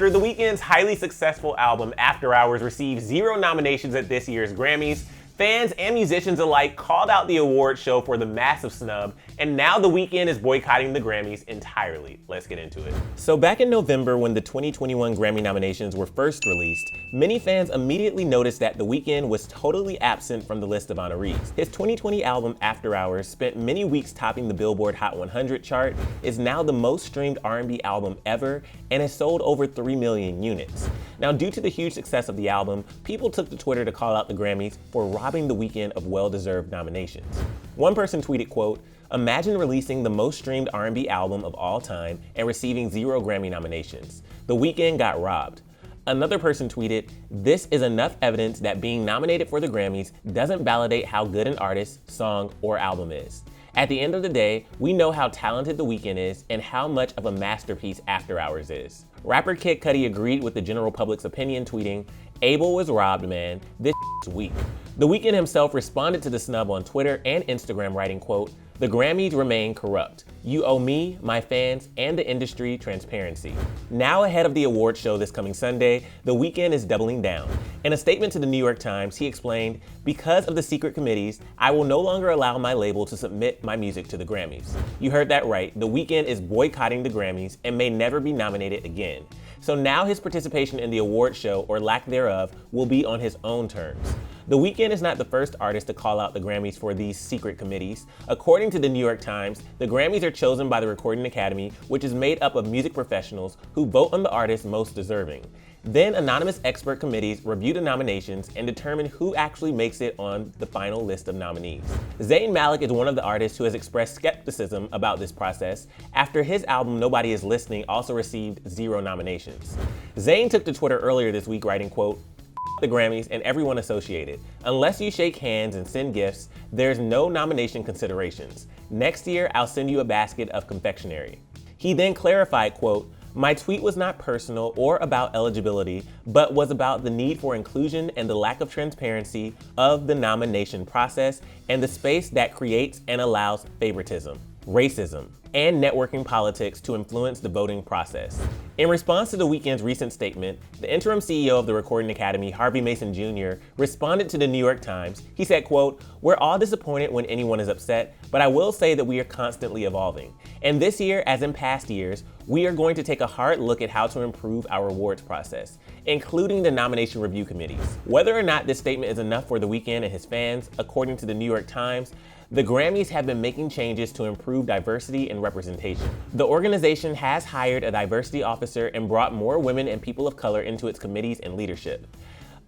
After The Weeknd's highly successful album After Hours received 0 nominations at this year's Grammys, fans and musicians alike called out the awards show for the massive snub, and now The Weeknd is boycotting the Grammys entirely. Let's get into it. So back in November, when the 2021 Grammy nominations were first released, many fans immediately noticed that The Weeknd was totally absent from the list of honorees. His 2020 album After Hours spent many weeks topping the Billboard Hot 100 chart, is now the most streamed R&B album ever, and has sold over 3 million units. Now, due to the huge success of the album, people took to Twitter to call out the Grammys for robbing The Weeknd of well-deserved nominations. One person tweeted, quote, "Imagine releasing the most streamed R&B album of all time and receiving 0 Grammy nominations. The Weeknd got robbed." Another person tweeted, "This is enough evidence that being nominated for the Grammys doesn't validate how good an artist, song, or album is. At the end of the day, we know how talented The Weeknd is and how much of a masterpiece After Hours is." Rapper Kid Cudi agreed with the general public's opinion, tweeting, "Abel was robbed, man. This is weak." The Weeknd himself responded to the snub on Twitter and Instagram, writing, quote, "The Grammys remain corrupt. You owe me, my fans, and the industry transparency." Now ahead of the awards show this coming Sunday, The Weeknd is doubling down. In a statement to the New York Times, he explained, "Because of the secret committees, I will no longer allow my label to submit my music to the Grammys." You heard that right. The Weeknd is boycotting the Grammys and may never be nominated again. So now his participation in the awards show, or lack thereof, will be on his own terms. The Weeknd is not the first artist to call out the Grammys for these secret committees. According to the New York Times, the Grammys are chosen by the Recording Academy, which is made up of music professionals who vote on the artists most deserving. Then anonymous expert committees review the nominations and determine who actually makes it on the final list of nominees. Zayn Malik is one of the artists who has expressed skepticism about this process after his album Nobody Is Listening also received 0 nominations. Zayn took to Twitter earlier this week, writing, quote, "The Grammys and everyone associated. Unless you shake hands and send gifts, there's no nomination considerations. Next year, I'll send you a basket of confectionery." He then clarified, quote, "My tweet was not personal or about eligibility, but was about the need for inclusion and the lack of transparency of the nomination process and the space that creates and allows favoritism, racism, and networking politics to influence the voting process." In response to The Weeknd's recent statement, the interim CEO of the Recording Academy, Harvey Mason Jr., responded to the New York Times. He said, quote, "We're all disappointed when anyone is upset, but I will say that we are constantly evolving. And this year, as in past years, we are going to take a hard look at how to improve our awards process, including the nomination review committees." Whether or not this statement is enough for The Weeknd and his fans, according to the New York Times, the Grammys have been making changes to improve diversity and representation. The organization has hired a diversity officer and brought more women and people of color into its committees and leadership.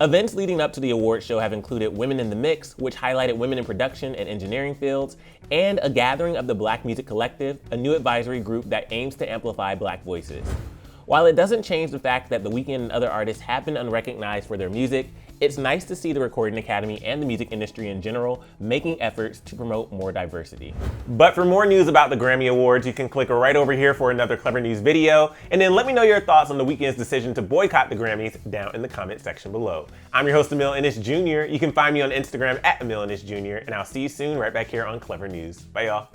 Events leading up to the awards show have included Women in the Mix, which highlighted women in production and engineering fields, and a gathering of the Black Music Collective, a new advisory group that aims to amplify Black voices. While it doesn't change the fact that The Weeknd and other artists have been unrecognized for their music, it's nice to see the Recording Academy and the music industry in general making efforts to promote more diversity. But for more news about the Grammy Awards, you can click right over here for another Clevver News video, and then let me know your thoughts on The Weeknd's decision to boycott the Grammys down in the comment section below. I'm your host, Emil Ennis Jr. You can find me on Instagram at Emil Ennis Jr., and I'll see you soon right back here on Clevver News. Bye, y'all.